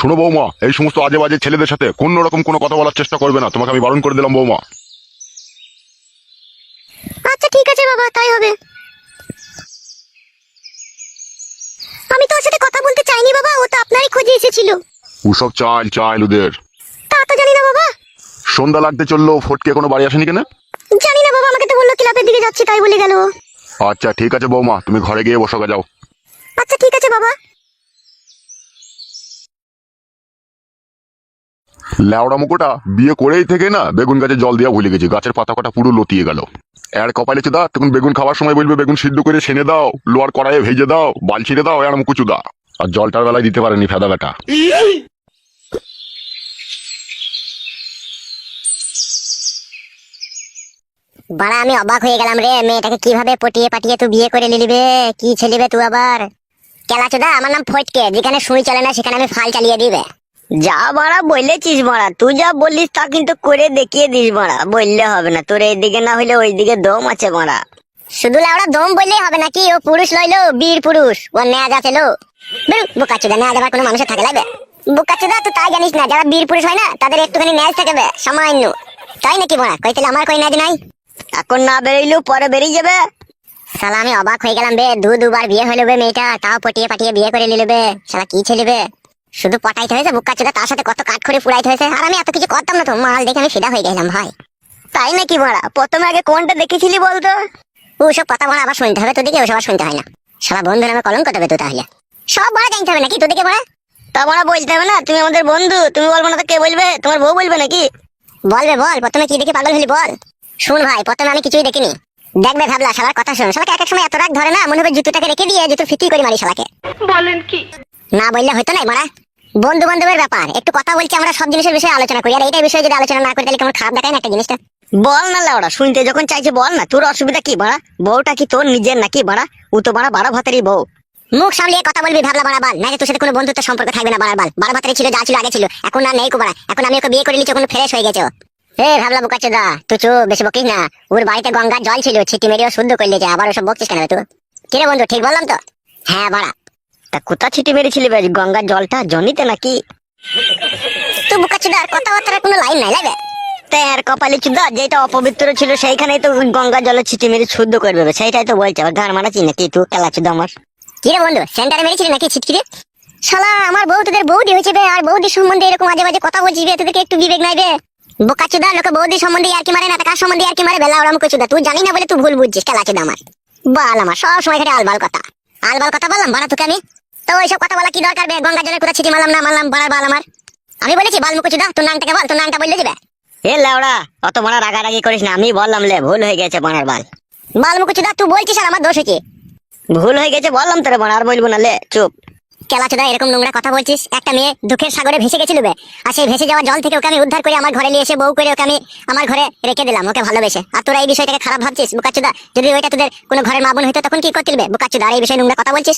শোনো বৌমা, এই সমস্ত আজে বাজে ছেলেদের সাথে কোন রকম কোনো কথা বলার চেষ্টা করবে না, তোমাকে আমি বারণ করে দিলাম বৌমা। আচ্ছা ঠিক আছে বাবা, তাই হবে। আমি তো ওর সাথে কথা বলতে চাইনি বাবা, ও তো আপনারই খোঁজে এসেছিল। ওসব চাইল চাইল ওদের। তা তো জানি না বাবা। সন্ধ্যা লাগতে চললো, ফটকে কোনো বাড়ি আসেনি কেন? জানি না বাবা, আমাকে তো বললো ক্লাবের দিকে যাচ্ছি, তাই বলে গেল। আচ্ছা ঠিক আছে বৌমা, তুমি ঘরে গিয়ে বসো, যাও। আচ্ছা ঠিক আছে বাবা। লেওড়া মুকুটা বিয়ে করেই থেকে না বেগুন গাছে জল দিয়া ভুলে গেছি, গাছের পাতা কটা পুরো লতিয়ে গেল। এর কপালে চুদা, তখন বেগুন খাওয়ার সময় বলবে বেগুন সিদ্ধ করে সেনে দাও, লোয়ার কড়াইয়ে ভেজে দাও, বাল ছিঁড়ে দাও, এর মুকুচুদা। আর জলটার বেলায় দিতে পারেনি ফেদা বেটা। বাড়া আমি অবাক হয়ে গেলাম রে, মেয়েটাকে কিভাবে পটিয়ে পাটিয়ে তুই বিয়ে করে নিলিবে। কি ছেলিবে তুই আবার? কেলাচোদা, আমার নাম ফটকে, যেখানে সুই চলে না সেখানে আমি ফাল চালিয়ে দিবে। যা মারা বললেছিস মারা, তুই যা বললিস তা কিন্তু করে দেখিয়ে দিস মারা, বললে হবে না, তোর এইদিকে না হইলে ওইদিকে দম আছে মারা। শুধু লাউড়া দম বললেই হবে নাকি? ও পুরুষ লইলো, বীর পুরুষ, ও নেজ আছে লো। বোকাচোদা, নেজ আবার কোনো মানুষের থাকে লাগবে? বোকাচোদা, তুই তাই জানিস না, যারা বীর পুরুষ হয় না তাদের একটুখানি নেজ থাকবে সামান্য। তাই নাকি বড়া? কই তাহলে আমার কই নেজ নাই? এখন না বেরোইলেও পরে বেরিয়ে যাবে। শালা আমি অবাক হয়ে গেলাম বে, দুবার বিয়ে হইলো বে মেয়েটা, তাও পটিয়ে পাটিয়ে বিয়ে করে নিলবে। শালা কি ছেলেবে, শুধু পটাইতে হয়েছে বোকাচোদা, তার সাথে কত কাঠ করে পুরাইতে হয়েছে। আর আমি এত কিছু করতাম না তো, মাল দেখে আমি ফিদা হয়ে গেলাম ভাই। তাই নাকি মারা? প্রথমে আগে কোনটা দেখেছিলি বলতো? ওসব কথা বলা আবার শুনতে হবে তোদিকে, ওসব আর শুনতে হয় না। শালা বন্ধু নামে কলঙ্ক দেবে তো তাহলে। সব বড় জানতে হবে নাকি তোদিকে বড়? তা মারা বলতে হবে না, তুমি আমাদের বন্ধু, তুমি বলবো না তো কে বলবে? তোমার বউ বলবে নাকি? বলবে, বল প্রথমে কি দেখে পাগল হলি বল। শুন ভাই, প্রথমে আমি কিছুই দেখিনি। দেখবে ভাবলা, শালার কথা শুন, শালাকে এক এক সময় এত রাগ ধরে না, মনে হবে জুতোটাকে রেখে দিয়ে জুতো ফিটি করে মারি শালাকে। বলেন কি? না বললে হয়তো নাই মারা, বন্ধু বান্ধবের ব্যাপার, একটু কথা বলছি, আমরা সব জিনিসের বিষয়ে আলোচনা করি, আর এইটার বিষয়ে যদি আলোচনা না করি তাহলে কেমন খারাপ দেখায় না একটা জিনিসটা। বল না লাউড়া, শুনতে যখন চাইছে বল না, তোর অসুবিধা কি বাড়া? বউটা কি তোর নিজের নাকি বাড়া? ও তো বাড়া বাড়া ভাতেরই বউ। মুখ সামলিয়ে কথা বলবি ভাবলা বাড়া বাল, নাই তোর সাথে কোনো বন্ধুত্ব সম্পর্ক থাকবে না বাড়ার বাল। বাড়া ভাতারে ছিল, যা ছিল আগে ছিল, এখন আর নেই কো বাড়া। এখন আমি ওকে বিয়ে করে নিচ্ছি, কোনো ফ্রেশ হয়ে গেছো। হে ভাবলা বোকাচোদা, তুই চুপ, বেশি বকিস না। ওর বাড়িতে গঙ্গার জল ছিল, ছিটি মেরেও শুদ্ধ করলে যে, আবার ওসব বকছিস কেন তুই? কিরে বন্ধু, ঠিক বললাম তো? হ্যাঁ বাড়া। তা কোথা ছিটি মেরেছিলি বে? গঙ্গার জলটা জনিতে নাকি? তুই বোকাচোদার কথাবার্তার কোনো লাইন নাই লাগে। তার কপালে চুদা, যেটা অপবিত্র ছিল সেইখানেই তো গঙ্গার জলে ছিটি মেরে শুদ্ধ করবে, সেইটাই তো বলছে। আবার গান মারাচ্ছি নাকি তুই? খেলা চুদা আমার। কিরে বন্ধু, সেন্টারে মেরেছিলি নাকি ছিটকিরে? শালা আমার বউ তোদের বৌদি হয়েছে বে, আর বৌদির সম্বন্ধে এরকম আজে বাজে কথা বলছিস বে, তোদেরকে একটু বিবেক নাই বে? বোকাচোদা, লোকে বৌদির সম্বন্ধে আর কি মারে না, কার সম্বন্ধে আর কি মারে বেলা ওরম কচুদা, তুই জানি না বলে তুই ভুল বুঝছিস। খেলা চুদা আমার বাল, আমার সব সময় ঘটে আলবাল কথা। আলবাল কথা বললাম বাড়া তোকে আমি? তো ওইসব কথা বলা কি দরকার বে? গঙ্গা জলের কোথা ছিটি মারলাম না মারলাম বাড়ার বাল আমার? আমি বলেছি বাল মুকুচুদা, তোর নামটাকে বল, তোর নামটা বললে যাবে। এ লাউড়া, অত বড় রাগারাগি করিস না, আমি বললাম লে ভুল হয়ে গেছে বানার বাল। বাল মুকুচুদা তুই বলছিস আর আমার দোষ হয়েছে? ভুল হয়ে গেছে বললাম তোরে বানা, আর বলবো না লে, চুপ। কেলাচোদা, এরকম নোংরা কথা বলছিস? একটা মেয়ে দুঃখের সাগরে ভেসে গেছিল বে, আর সেই ভেসে যাওয়া জল থেকে ওকে আমি উদ্ধার করে আমার ঘরে নিয়ে এসে বউ করে ওকে আমি আমার ঘরে রেখে দিলাম, ওকে ভালোবেসে। আর তোরা এই বিষয়টাকে খারাপ ভাবছিস বোকাচোদা? যদি ওইটা তোদের কোনো ঘরের মা বোন হইতো তখন কি করতিলবে বোকাচোদা? আর এই বিষয়ে নোংরা কথা বলছিস,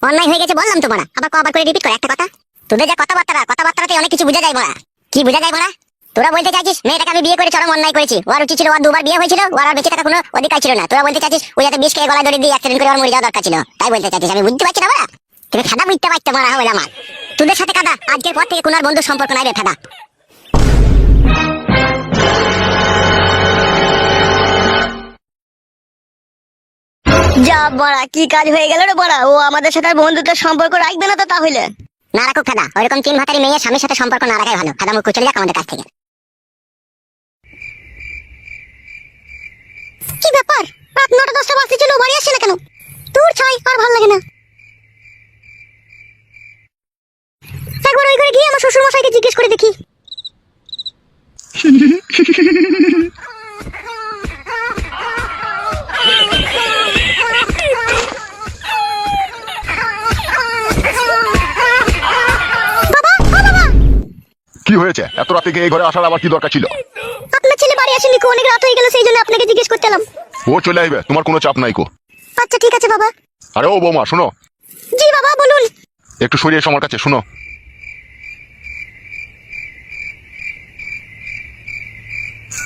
অন্যায় হয়ে গেছে বললাম তো বড়া। আবার কবার করে রিপিট করে একটা কথা? তোদের যা কথাবার্তাতে অনেক কিছু বোঝা যায় বড়া। কি বোঝা যায় বড়া? তোরা বলতে চাইছিস মেয়েটাকে আমি বিয়ে করে চরম অন্যায় করেছি, ওর উচিত ছিল, ওর দুবার বিয়ে হয়েছিল, ওর আর বেঁচে থাকার কোনো অধিকার ছিল না। তোরা বলতে চাইছিস ওই যাতে বিষ খেয়ে গলায় দড়ি দিয়ে অ্যাক্সিডেন্ট করে ওর মরে যাওয়া দরকার ছিল, তাই বলতে চাইছিস? আমি বুঝতে পারছি না বড়া, তুমি খাদা বুঝতে পারতে মারা হইলাম আমার। তোদের সাথে কাদা আজকের পর থেকে কোনো আর বন্ধুর সম্পর্ক নাই রে খাদা। যা বড়া, কি কাজ হয়ে গেল রে বড়া? ও আমাদের সাথে আর বন্ধুত্বের সম্পর্ক রাখবে না তো তাহলে? না রাখুক খাদা, ওইরকম তিন ভাতারি মেয়ে স্বামীর সাথে সম্পর্ক না রাখাই ভালো। খাদা মুখ চলে যাক আমাদের কাছ থেকে। কি ব্যাপার, রাত 9টা 10টা বাজতে চলো, বাড়ি আসছে না কেন? দূর ছাই, আর ভালো লাগে না। একবার ওই ঘরে গিয়ে আমার শ্বশুর মশাইকে জিজ্ঞেস করে দেখি। কি হয়েছে? এত রাতে এই ঘরে আসার আবার কি দরকার ছিল? আপনার ছেলে বাড়ি আসেনি কো, অনেক রাত হয়ে গেল, সেই জন্য আপনাকে জিজ্ঞেস করতে এলাম। ও চলে আসবে, তোমার কোনো চাপ নাই কো। আচ্ছা ঠিক আছে বাবা। আরে ও বৌমা শোনো। জি বাবা বলুন। একটু সরিয়ে এসো আমার কাছে, শোনো।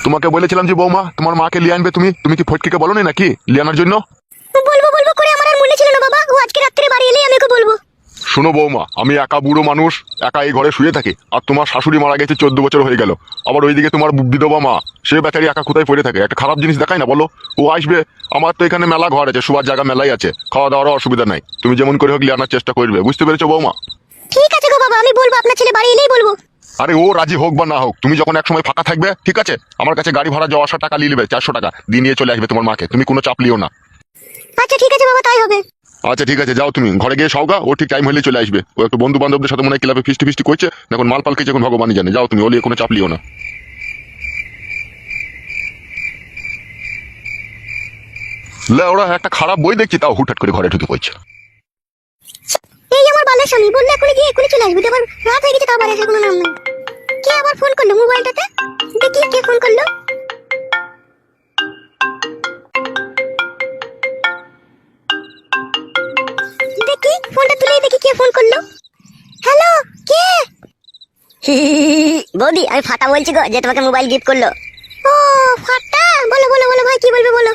তোমাকে বলেছিলাম যে বৌমা তোমার মাকে লিয়ে আনবে, তুমি কি ফটকিকে বলো নাকি লিয়ে আনার জন্য? বলবো বলবো করে আমার আর মনে ছিল না বাবা, ও আজকে রাত্রে বাড়ি এলেই আমি ওকে বলবো। শোনো বৌমা, আমি একা বুড়ো মানুষ, একা এই ঘরে শুয়ে থাকি, আর তোমার শাশুড়ি মারা গেছে 14 বছর হয়ে গেল। আবার ওইদিকে তোমার বিধবা মা, সে বেচারি একা কোথায় পড়ে থাকে, একটা খারাপ জিনিস দেখায় না বলো? ও আসবে, আমার তো এখানে মেলা ঘর আছে, শোয়ার জায়গা মেলাই আছে, খাওয়া দাওয়ার অসুবিধা নাই, তুমি যেমন করে হোক আনার চেষ্টা করবে, বুঝতে পেরেছো বৌমা? ঠিক আছে গো বাবা, আমি বলবো, আপনার ছেলে বাড়ি এলেই বলবো। আরে ও রাজি হোক বা না হোক, তুমি যখন এক সময় ফাঁকা থাকবে, ঠিক আছে, আমার কাছে গাড়ি ভাড়া যাওয়া আসার টাকা নিয়ে নেবে, 400 টাকা দিয়ে নিয়ে চলে আসবে তোমার মাকে, তুমি কোনো চাপ লিও না। আচ্ছা ঠিক আছে বাবা, তাই হবে। আচ্ছা ঠিক আছে, যাও তুমি ঘরে গিয়ে সওগা, ও ঠিক টাইম হলে চলে আসবে, ও একটু বন্ধু বান্ধবদের সাথে মনে হয় ক্লাবে ফিস্টি ফিস্টি করছে, এখন মাল পাল খেয়েছে, এখন ভগবানই জানে, যাও তুমি, ওলিয়ে কোনো চাপ লিও না। লে ওরা একটা খারাপ বই দেখছি, তাও হুটহাট করে ঘরে ঢুকে পড়ছে। এই আমার বালের স্বামী বললে এখনই গিয়ে এখনই চলে আসবে, আবার রাত হয়ে গেছে, তাও বাড়ি আসার কোনো নাম নাই। কে আবার ফোন করলো মোবাইলটাতে? দেখি কে ফোন করলো। দেখি ফোনটা তুলেই দেখি কে ফোন করলো। হ্যালো, কে? বৌদি, আমি ফাটা বলছি গো, যে তোমাকে মোবাইল গিফট করলো। ও ফাটা, বলো বলো বলো ভাই, কি বলবে বলো।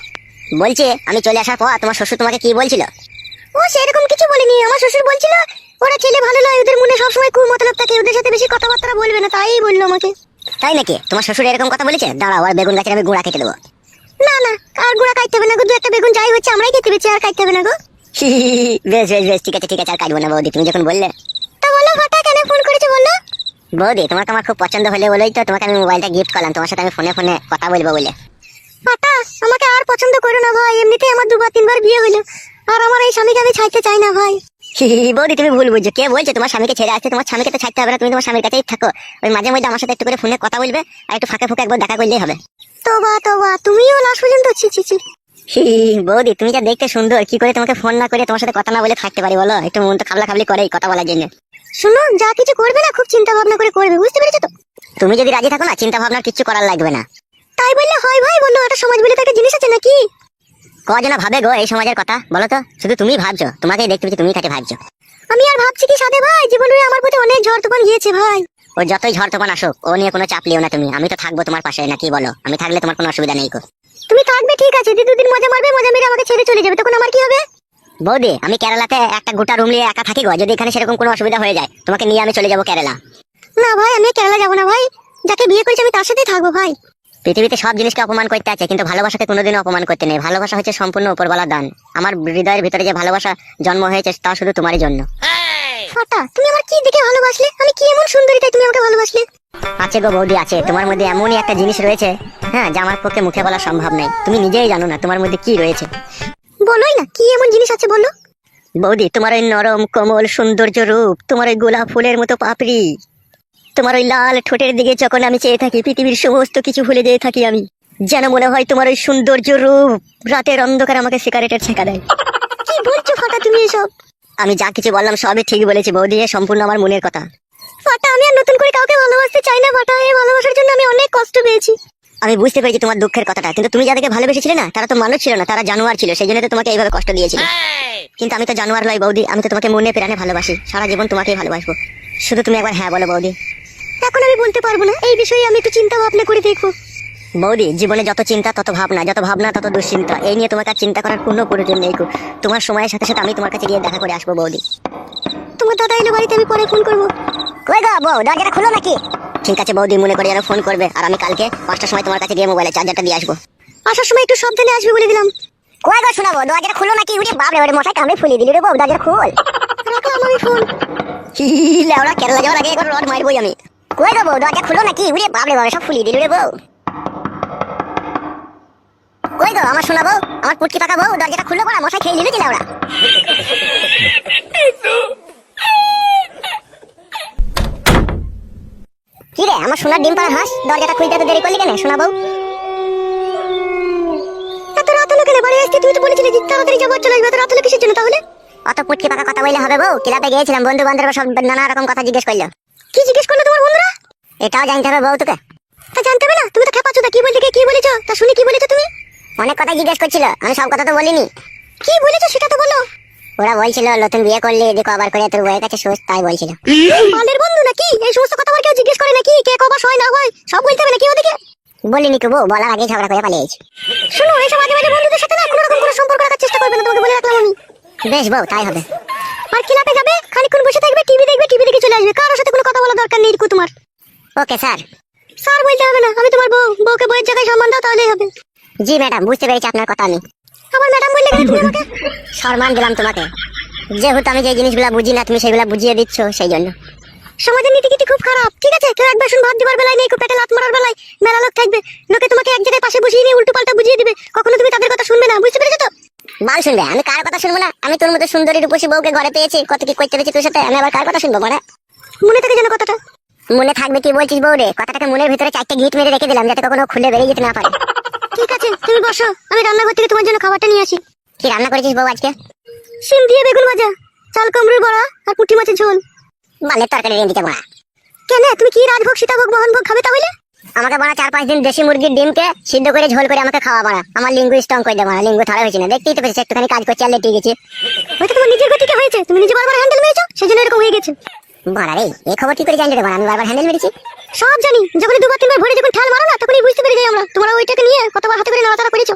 বলছে আমি চলে আসার পর তোমার শ্বশুর তোমাকে কি বলছিল? ও সেরকম কিছু বলেনি, আমার শ্বশুর বলছিল ওরা ছেলে ভালো নয়, ওদের মনে সবসময় কুমতলব থাকে, ওদের সাথে বেশি কথাবার্তা বলবে না, তাই বললো আমাকে। তাই নাকি? তোমার শ্বশুর এরকম কথা বলেছে? দাঁড়াও, আর বেগুন গাছের আমি গুঁড়া কেটে দেবো। না না, আর গুড়া কাটতে হবে না গো, দু একটা বেগুন যাই হচ্ছে আমরাই খেতে পেয়েছি, আর কাটতে হবে না গো। বেশ বেশ বেশ, ঠিক আছে ঠিক আছে, আর কাটবো না বৌদি, তুমি যখন বললে। তা বলো ফাটা, কেন ফোন করেছো বলো। বৌদি, তোমাকে আমার খুব পছন্দ হলে বলেই তো তোমাকে আমি মোবাইলটা গিফট করলাম, তোমার সাথে আমি ফোনে ফোনে কথা বলবো বলে। ফাটা, আমাকে আর পছন্দ করো না ভাই, এমনিতেই আমার 2-3 বার বিয়ে হলো, আর আমার এই স্বামীকে আমি ছাড়তে চাই না ভাই। বৌদি তুমি ভুল বুঝছো, কে বলছে তোমার স্বামীকে ছেড়ে আসতে? তোমার স্বামীকে তো ছাড়তে হবে না, তুমি তোমার স্বামীর কাছেই থাকো, ওই মাঝে মধ্যে আমার সাথে একটু করে ফোনে কথা বলবে, আর একটু ফাঁকে ফুঁকে একবার দেখা করলেই হবে। তোবা তোবা, তুমিও লাস্ট পর্যন্ত ছি ছি ছি। বৌদি তুমি যা দেখতে সুন্দর, কি করে তোমাকে ফোন না করে তোমার সাথে কথা না বলে থাকতে পারি বলো? একটু মন তো খাবলা খাবলি করে কথা বলার জন্য। শুনো, যা কিছু করবে না খুব চিন্তা ভাবনা করে করবে, বুঝতে পেরেছো তো? তুমি যদি রাজি থাকো না, চিন্তা ভাবনার কিছু করার লাগবে না। তাই বললে হয় ভাই, বললো এটা সমাজ বলে তো একটা জিনিস আছে নাকি? কজনা ভাবে গো এই সমাজের কথা বলো তো? শুধু তুমি ভাবছো, তোমাকেই দেখতে পেয়েছি, তুমি খাটে ভাবছো। আমি আর ভাবছি কি সাথে ভাই, জীবনে আমার প্রতি অনেক ঝড় তুফান গিয়েছে ভাই। ও যতই ঝড় তুফান আসুক, ও নিয়ে কোনো চাপ লিও না তুমি, আমি তো থাকবো তোমার পাশে, নাকি বলো? আমি থাকলে তোমার কোনো অসুবিধা নেই গো। তুমি থাকবে ঠিক আছে, 2 দিন মজা মারবে, মজা মেরে আমাকে ছেড়ে চলে যাবে, তখন আমার কি হবে? বৌদি আমি কেরালাতে একটা গোটা রুম নিয়ে একা থাকি গো, যদি এখানে সেরকম কোনো অসুবিধা হয়ে যায়, তোমাকে নিয়ে আমি চলে যাবো কেরালা। না ভাই, আমি কেরালা যাবো না ভাই, যাকে বিয়ে করেছি আমি তার সাথেই থাকবো ভাই। পৃথিবীতে সব জিনিসকে অপমান করতে আছে, কিন্তু ভালোবাসাকে কোনোদিনও অপমান করতে নেই। ভালোবাসা হচ্ছে সম্পূর্ণ উপরওয়ালার দান। আমার হৃদয়ের ভিতরে যে ভালোবাসা জন্ম হয়েছে, তা শুধু তোমারই জন্য। ফাটা, তুমি আমার কি দেখে ভালোবাসলে? আমি কি এমন সুন্দরী তাই তুমি আমাকে ভালোবাসলে? আছে গো বৌদি আছে, তোমার মধ্যে এমনই একটা জিনিস রয়েছে, হ্যাঁ, যা আমার পক্ষে মুখে বলা সম্ভব নয়। তুমি নিজেই জানো না তোমার মধ্যে কি রয়েছে। বলোই না, কি এমন জিনিস আছে বলো। বৌদি, তোমার ওই নরম কোমল সৌন্দর্য রূপ, তোমার ওই গোলাপ ফুলের মতো পাপড়ি, তোমার ওই লাল ঠোঁটের দিকে যখন আমি চেয়ে থাকি, পৃথিবীর সমস্ত কিছু ভুলে যেয়ে থাকি আমি। যেন মনে হয় তোমার ওই সৌন্দর্য রূপ রাতের অন্ধকার আমাকে সিগারেটের ছেঁকা দেয়। কি বলছো ফাটা তুমি এসব? আমি যা কিছু বললাম সবই ঠিক বলেছি বৌদি, এ সম্পূর্ণ আমার মনের কথা। ফাটা, আমি আর নতুন করে কাউকে ভালোবাসতে চাই না ফাটা, এই ভালোবাসার জন্য আমি অনেক কষ্ট পেয়েছি। আমি বুঝতে পেরেছি তোমার দুঃখের কথাটা, কিন্তু তুমি যাদেরকে ভালোবেসেছিলে না, তারা তো মানুষ ছিল না, তারা জানোয়ার ছিল, সেই জন্য তো তোমাকে এইভাবে কষ্ট দিয়েছিল। কিন্তু আমি তো জানোয়ার নই বৌদি, আমি তো তোমাকে মনে প্রাণে ভালোবাসি, সারা জীবন তোমাকেই ভালোবাসবো। শুধু তুমি একবার হ্যাঁ বলো বৌদি। এখন আমি বলতে পারবো না, এই বিষয়ে আমি একটু চিন্তা ভাবনা করে দেখবো। বৌদি, জীবনে যত চিন্তা তত ভাবনা, যত ভাবনা তত দুশ্চিন্তা, এই নিয়ে তোমাকে আর চিন্তা করার কোনো প্রয়োজন নেই। তোমার সময়ের সাথে সাথে আমি তোমার কাছে গিয়ে দেখা করে আসবো বৌদি। তোমার দাদা এলে বাড়িতে, আমি পরে ফোন করবো। কই গো বউ, দরজাটা খুলো নাকি? ঠিক আছে বৌদি, মনে করে যেন ফোন করবে, আর আমি কালকে 5টার সময় তোমার কাছে গিয়ে মোবাইলে চার্জারটা দিয়ে আসবো। আসার সময় একটু সাবধানে আসবে বলে দিলাম। কই গো শোনাবো, দরজাটা খুলো নাকি? উড়ে বাপরে বাপরে, মশাই কামড়ে ফুলিয়ে দিলি রে বউ, দরজাটা খুল। রাখলাম আমি ফোন। লেওড়া, কেরালা যাওয়ার আগে একবার রড মারবই আমি। কই গো বউ, দরজা খুলো নাকি? উড়ে বাপরে বাপরে, সব ফুলিয়ে দিলি রে বউ। কই গো আমার শোনাবো, আমার পুটকি পাকা বউ, দরজাটা খুললো পড়া, মশাই খেয়ে নিলি লেওড়া। কি রে আমার সোনার ডিম পাড়া হাঁস, দরজাটা খুলতে এত দেরি করলি কেন শোনা বউ? এত রাত হলো কেন? বাড়ি আসতে তুই তো বলেছিলি যে তাড়াতাড়ি যাবার চলে আসবে, এত রাত হলো কিসের জন্য তাহলে? অত পুটকি পাকা কথা বললে হবে বউ? ক্লাবে গিয়েছিলাম, বন্ধু বান্ধব সব নানা রকম কথা জিজ্ঞেস করলো। কি জিজ্ঞেস করলো তোমার বন্ধুরা? এটাও জানতে হবে বউ তোকে? তা জানতে হবে না? তুমি তো খেপাচ্ছো, তা কি বলতে কি বলেছো? তা শুনি কি বলেছো তুমি? অনেক কথাই জিজ্ঞেস করছিল, আমি সব কথা তো বলিনি। কি বলেছো সেটা তো বলো। ওরা বলছিল নতুন বিয়ে করলে দেখো আবার করে তোর বউয়ের কাছে সুস্থ, তাই বলছিল। বালের বন্ধু নাকি? এই সমস্ত কথা আবার কেউ জিজ্ঞেস করে নাকি? কে কবার হয় না হয় সব বলতে হবে নাকি ওদিকে? বলিনি কো বউ, বলার আগে ঝগড়া করে পালিয়েছি। শোনো, এইসব আজে বাজে বন্ধুদের সাথে না কোনো রকম কোনো সম্পর্ক রাখার চেষ্টা করবে না, তোমাকে বলে রাখলাম আমি। বেশ বউ, তাই হবে। আর ক্লাবে যাবে, খালি সারাক্ষণ বসে থাকবে, টিভি দেখবে, টিভি দেখে চলে আসবে, কারোর সাথে কোনো কথা বলা দরকার নেই তোমার। Okay sir. স্যার বলতে হবে না, আমি তোমার বউ, বউকে বউয়ের জায়গায় সম্মান দাও তাহলেই হবে। জি ম্যাডাম, বুঝতে পেরেছি আপনার কথা আমি। আমার ম্যাডাম বললে কেন তুমি আমাকে? সম্মান দিলাম তোমাকে, যেহেতু আমি যে জিনিসগুলো বুঝি না তুমি সেগুলো বুঝিয়ে দিচ্ছ সেই জন্য। সমাজের নীতি গীতি খুব খারাপ, ঠিক আছে? কেউ এক বাসন ভাত দিবার বেলায় নেই, পেটে লাত মারার বেলায় মেলা লোক থাকবে, লোকে তোমাকে এক জায়গায় পাশে বসিয়ে নিয়ে উল্টো পাল্টা বুঝিয়ে দিবে, কখনো তুমি তাদের কথা শুনবে না, বুঝতে পেরেছো তো? বাল শুনবে, আমি কার কথা শুনবো না? আমি তোর মতো সুন্দরী রূপসী বউকে ঘরে পেয়েছি, কত কি করতে পেরেছি তোর সাথে, আমি আবার কার কথা শুনবো? মানে মনে থাকে যেন কথাটা। মনে থাকবে কি বলছিস বউ রে? কথাটাকে মনের ভিতরে 4টে গিট মেরে রেখে দিলাম যাতে কখনো খুলে বেরিয়ে যেতে না পারে। ঠিক আছে, তুমি বসো, আমি রান্নাঘর থেকে তোমার জন্য খাবারটা নিয়ে আসি। কি রান্না করেছিস বউ আজকে? শিম দিয়ে বেগুন ভাজা, চাল কুমড়োর বড়া আর পুঁটি মাছের ঝোল। বালের তরকারি রেঁধে দিতে বড়া। কেন, তুমি কি রাজভোগ সীতাভোগ মোহনভোগ খাবে তাহলে? আমাকে বড়া 4-5 দিন দেশি মুরগির ডিমকে সিদ্ধ করে ঝোল করে আমাকে খাওয়া বড়া। আমার লিঙ্গু স্ট্রং করে দেবো, লিঙ্গু থাড়া হয়েছে না, দেখতেই তো পেয়েছি একটুখানি কাজ করছি আর লেটে গেছি। হয়তো তোমার নিজের গতিকে হয়েছে, তুমি নিজে বারবার হ্যান্ডেল মেরেছো, সেজন্য এরকম হয়ে গেছে। বড়া রে, এই খবর কি করে জানতে রে বড়া? আমি বারবার হ্যান্ডেল মেরেছি। সব জানি, যখন 2-3 বার ভরে যখন ঠাল মারো না, তখনই বুঝতে পেরে যাই আমরা তোমরা ওইটাকে নিয়ে কতবার হাতে করে নাড়াচাড়া করেছো।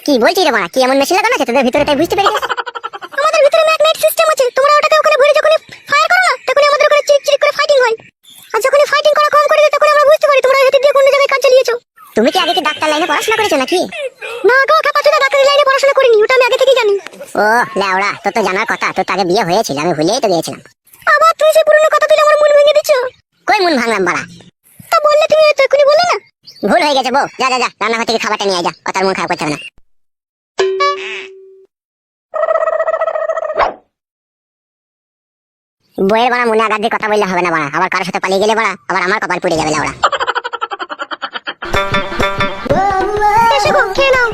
কি বলছিস রে বড়া? কি এমন মেশিন লাগানো আছে তোদের ভিতরে, তাই বুঝতে পেরে গেছিস? আমাদের ভিতরে ম্যাগনেট সিস্টেম আছে, তোমরা ওটাকে ওখানে ভরে যখন ফায়ার করো না, তখনই আমাদের ওখানে চিক করে ফাইটিং হয়। আর যখন ফাইটিং করা কম করে দেয়, তখন আমরা বুঝতে পারি তোমরা হেঁটে দিয়ে কোন জায়গায় কাজ চালিয়েছো। তুমি কি আগে কি ডাক্তার লাইনে পড়াশোনা করেছো নাকি? না গো, খেপাচোদা, ডাক্তারি লাইনে পড়াশোনা করিনি, ওটা আমি আগে থেকেই জানি। ও লেওড়া, তোর তো জানার কথা, তোর তো আগে বিয়ে হয়েছিল, আমি ভুলেই তো গিয়েছিলাম। আবার তুমি সেই পুরনো কথা তুলে আমার মন ভেঙে দিচ্ছ। কই মন ভাঙলাম বড়া? তা বললে তুমি হয়তো এক্ষুনি বললে না। ভুল হয়ে গেছে বউ, যা যা যা, রান্নাঘর থেকে খাবারটা নিয়ে আয় যা, কথার মন খারাপ করতে হবে না। বইয়ের বাড়া মনে আঘাত দিয়ে কথা বললে হবে না বাড়া, আবার কারোর সাথে পালিয়ে গেলে বাড়া আবার আমার কপাল পুড়ে যাবে লেওড়া। এসে গো, খেয়ে নাও।